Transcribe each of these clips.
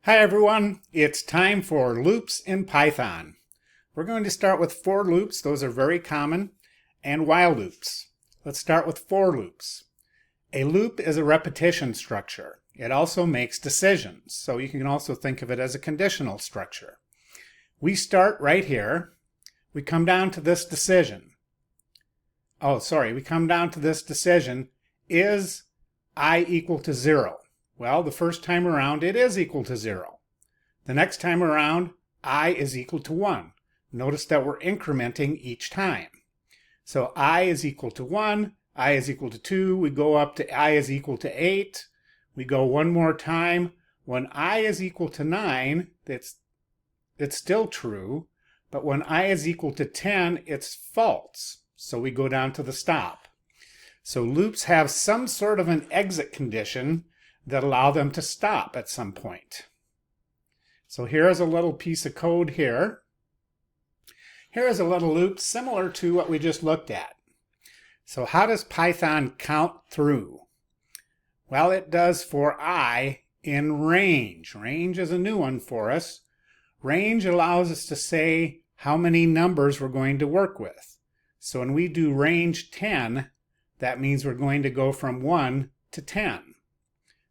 Hi everyone, it's time for loops in Python. We're going to start with for loops, those are very common, and while loops. Let's start with for loops. A loop is a repetition structure. It also makes decisions, so you can also think of it as a conditional structure. We start right here. We come down to this decision. We come down to this decision, is I equal to 0? Well, the first time around, it is equal to 0. The next time around, I is equal to 1. Notice that we're incrementing each time. So I is equal to 1, I is equal to 2, we go up to I is equal to 8. We go one more time. When I is equal to 9, it's still true, but when I is equal to 10, it's false. So we go down to the stop. So loops have some sort of an exit condition that allow them to stop at some point. So here's a little piece of code here. Here is a little loop similar to what we just looked at. So how does Python count through? Well, it does for I in range. Range is a new one for us. Range allows us to say how many numbers we're going to work with. So when we do range 10, that means we're going to go from 1 to 10.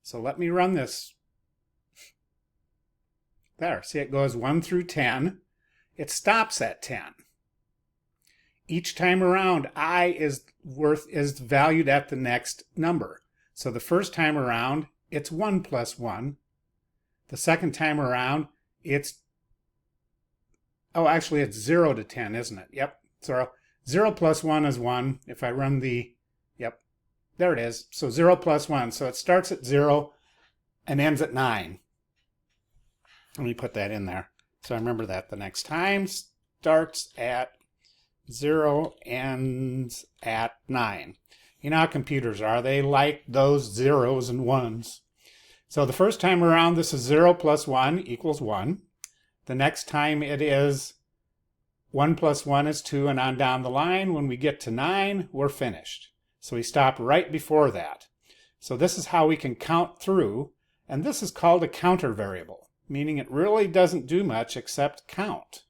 So let me run this. There, see it goes 1 through 10. It stops at 10. Each time around, I is valued at the next number. So the first time around, it's 1 plus 1. The second time around, it's 0 to 10, isn't it? Yep. So 0 plus 1 is 1. If I run there it is. So 0 plus 1. So it starts at 0 and ends at 9. Let me put that in there. So I remember that the next time starts at 0, ends at 9. You know how computers are. They like those zeros and ones. So the first time around, this is 0 plus 1 equals 1. The next time it is 1 plus 1 is 2, and on down the line. When we get to 9, we're finished. So we stop right before that. So this is how we can count through, and this is called a counter variable, meaning it really doesn't do much except count.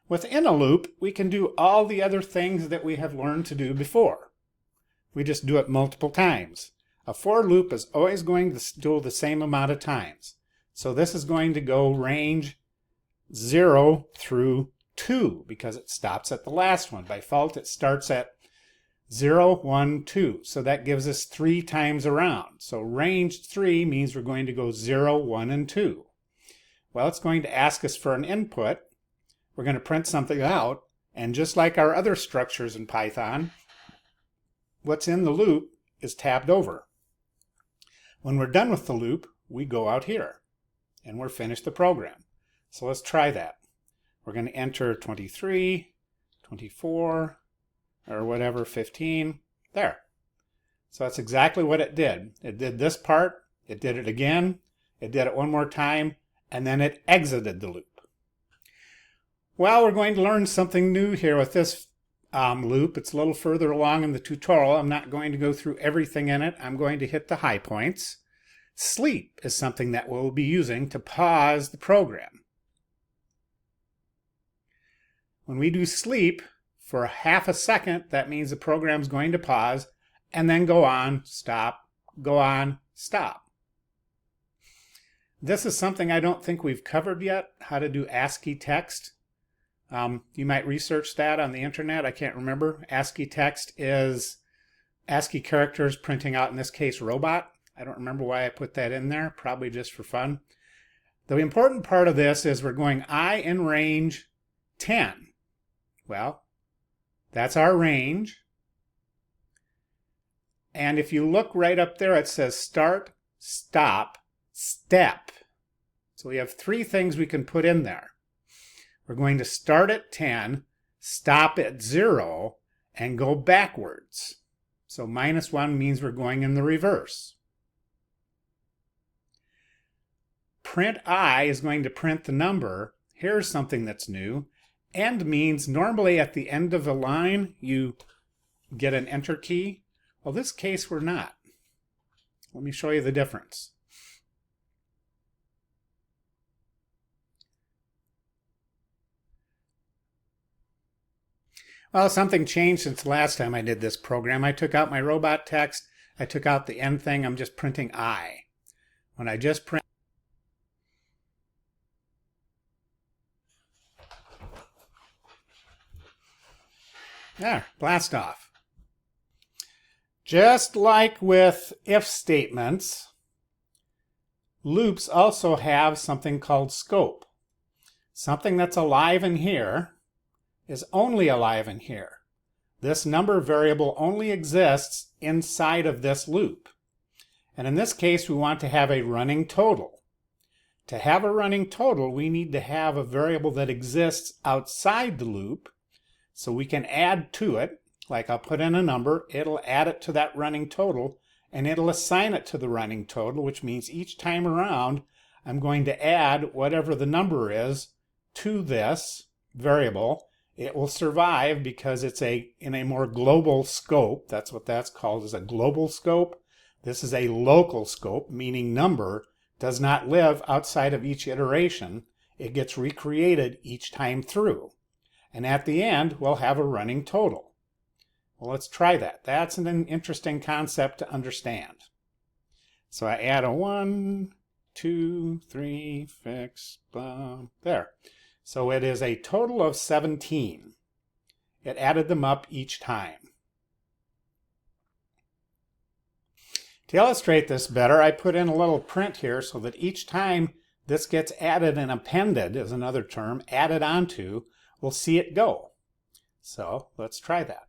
Within a loop, we can do all the other things that we have learned to do before. We just do it multiple times. A for loop is always going to do the same amount of times. So this is going to go range 0 through 2 because it stops at the last one. By default, it starts at 0, 1, 2. So that gives us 3 times around. So range 3 means we're going to go 0, 1, and 2. Well, it's going to ask us for an input. We're going to print something out. And just like our other structures in Python, what's in the loop is tabbed over. When we're done with the loop, we go out here and we're finished the program. So let's try that. We're going to enter 23, 24, or whatever, 15, there. So that's exactly what it did. It did this part, it did it again, it did it one more time, and then it exited the loop. Well, we're going to learn something new here with this loop. It's a little further along in the tutorial. I'm not going to go through everything in it. I'm going to hit the high points. Sleep is something that we'll be using to pause the program. When we do sleep, for half a second, that means the program's going to pause and then go on, stop, go on, stop. This is something I don't think we've covered yet, how to do ASCII text. You might research that on the internet. I can't remember. ASCII text is ASCII characters printing out, in this case, robot. I don't remember why I put that in there, probably just for fun. The important part of this is we're going I in range 10. Well, that's our range. And if you look right up there, it says start, stop, step. So we have 3 things we can put in there. We're going to start at 10, stop at 0, and go backwards. So -1 means we're going in the reverse. Print I is going to print the number. Here's something that's new. End means normally at the end of a line you get an enter key. Well, this case we're not. Let me show you the difference. Well, something changed since last time I did this program. I took out my robot text. I took out the end thing. I'm just printing I. When I just print, there, blast off. Just like with if statements, loops also have something called scope. Something that's alive in here is only alive in here. This number variable only exists inside of this loop. And in this case, we want to have a running total. To have a running total, we need to have a variable that exists outside the loop, so we can add to it. Like I'll put in a number, it'll add it to that running total, and it'll assign it to the running total, which means each time around, I'm going to add whatever the number is to this variable. It will survive because it's in a more global scope. That's what that's called, is a global scope. This is a local scope, meaning number does not live outside of each iteration. It gets recreated each time through. And at the end, we'll have a running total. Well, let's try that. That's an interesting concept to understand. So I add a 1, 2, 3, fix, blah, there. So it is a total of 17. It added them up each time. To illustrate this better, I put in a little print here so that each time this gets added and appended, is another term, added onto, we'll see it go. So let's try that.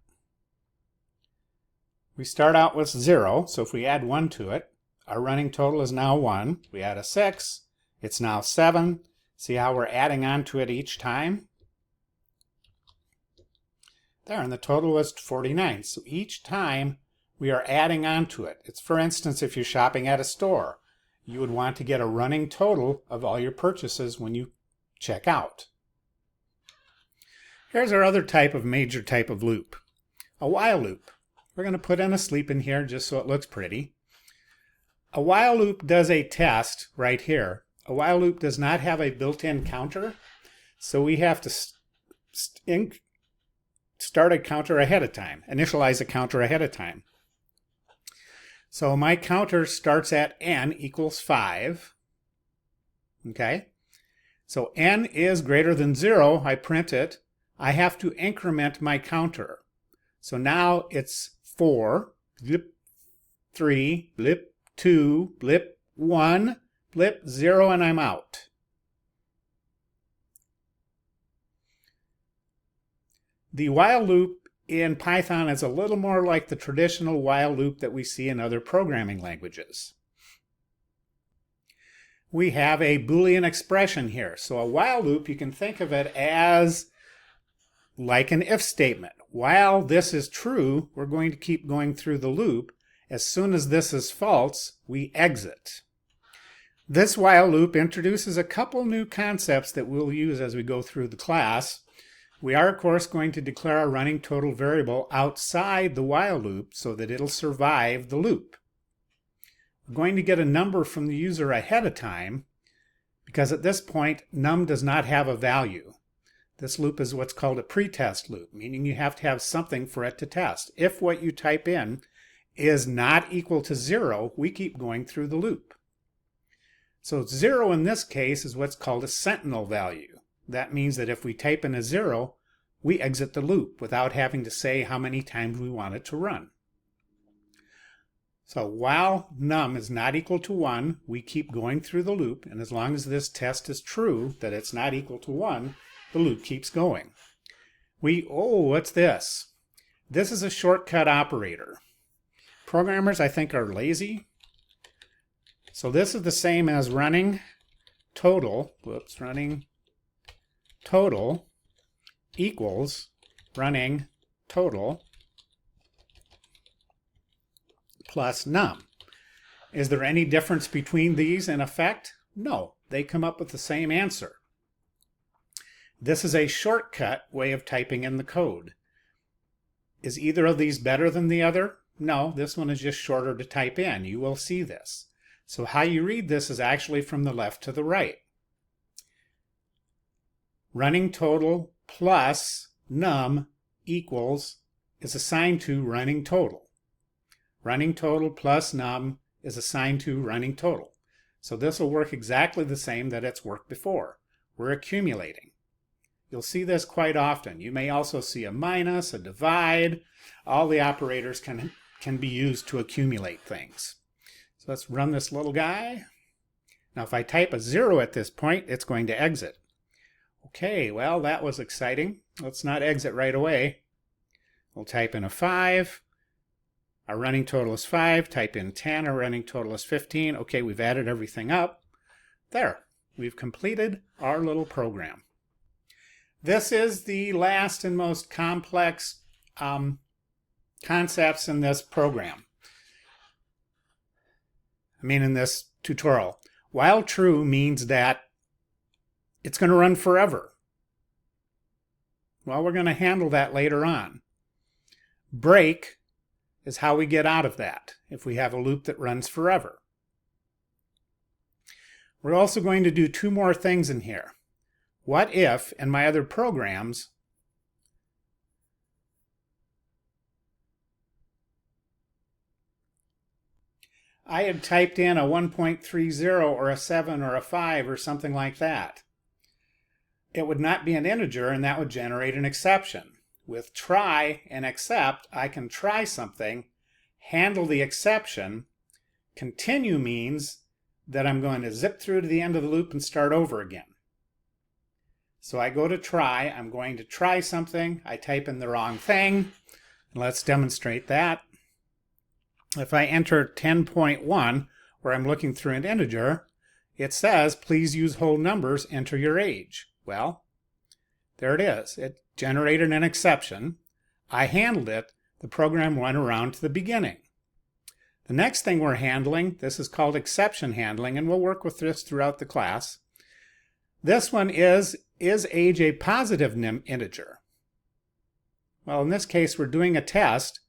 We start out with 0, so if we add 1 to it, our running total is now 1. We add a 6, it's now 7. See how we're adding on to it each time? There, and the total was 49. So each time we are adding on to it. It's, for instance, if you're shopping at a store, you would want to get a running total of all your purchases when you check out. Here's our other major type of loop, a while loop. We're going to put in a sleep in here just so it looks pretty. A while loop does a test right here. A while loop does not have a built-in counter, so we have to start a counter ahead of time, initialize a counter ahead of time. So my counter starts at n equals 5. Okay? So n is greater than 0. I print it. I have to increment my counter. So now it's 4, blip, 3, blip, 2, blip, 1, blip, 0, and I'm out. The while loop in Python is a little more like the traditional while loop that we see in other programming languages. We have a Boolean expression here. So a while loop, you can think of it as like an if statement. While this is true, we're going to keep going through the loop. As soon as this is false, we exit. This while loop introduces a couple new concepts that we'll use as we go through the class. We are, of course, going to declare a running total variable outside the while loop so that it'll survive the loop. We're going to get a number from the user ahead of time because at this point, num does not have a value. This loop is what's called a pretest loop, meaning you have to have something for it to test. If what you type in is not equal to 0, we keep going through the loop. So 0 in this case is what's called a sentinel value. That means that if we type in a 0, we exit the loop without having to say how many times we want it to run. So while num is not equal to 1, we keep going through the loop, and as long as this test is true, that it's not equal to 1, the loop keeps going. What's this? This is a shortcut operator. Programmers, I think, are lazy. So this is the same as running total equals running total plus num. Is there any difference between these in effect? No, they come up with the same answer. This is a shortcut way of typing in the code. Is either of these better than the other? No, this one is just shorter to type in. You will see this. So how you read this is actually from the left to the right. Running total plus num equals is assigned to running total. Running total plus num is assigned to running total. So this will work exactly the same that it's worked before. We're accumulating. You'll see this quite often. You may also see a minus, a divide. All the operators can be used to accumulate things. So let's run this little guy. Now if I type a 0 at this point, it's going to exit. Okay, well that was exciting. Let's not exit right away. We'll type in a 5. Our running total is 5. Type in 10. Our running total is 15. Okay, we've added everything up. There, we've completed our little program. This is the last and most complex concepts in this program. In this tutorial. While true means that it's going to run forever. Well, we're going to handle that later on. Break is how we get out of that if we have a loop that runs forever. We're also going to do 2 more things in here. What if, in my other programs, I had typed in a 1.30 or a 7 or a 5 or something like that. It would not be an integer, and that would generate an exception. With try and except, I can try something, handle the exception. Continue means that I'm going to zip through to the end of the loop and start over again. So I go to try, I'm going to try something, I type in the wrong thing. Let's demonstrate that. If I enter 10.1, where I'm looking through an integer, it says, please use whole numbers, enter your age. Well, there it is. It generated an exception. I handled it. The program went around to the beginning. The next thing we're handling, this is called exception handling, and we'll work with this throughout the class. This one is age a positive integer? Well, in this case, we're doing a test,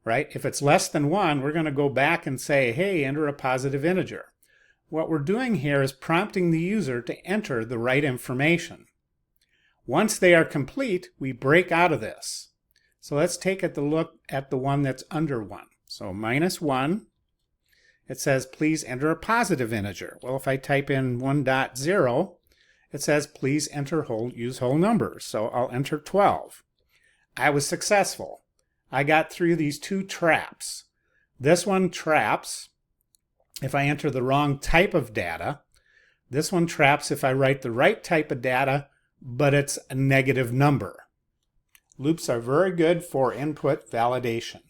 right? If it's less than 1, we're going to go back and say, hey, enter a positive integer. What we're doing here is prompting the user to enter the right information. Once they are complete, we break out of this. So let's take a look at the one that's under 1. So -1, it says, please enter a positive integer. Well, if I type in 1.0, it says, please use whole numbers. So I'll enter 12. I was successful. I got through these 2 traps. This one traps if I enter the wrong type of data. This one traps if I write the right type of data, but it's a negative number. Loops are very good for input validation.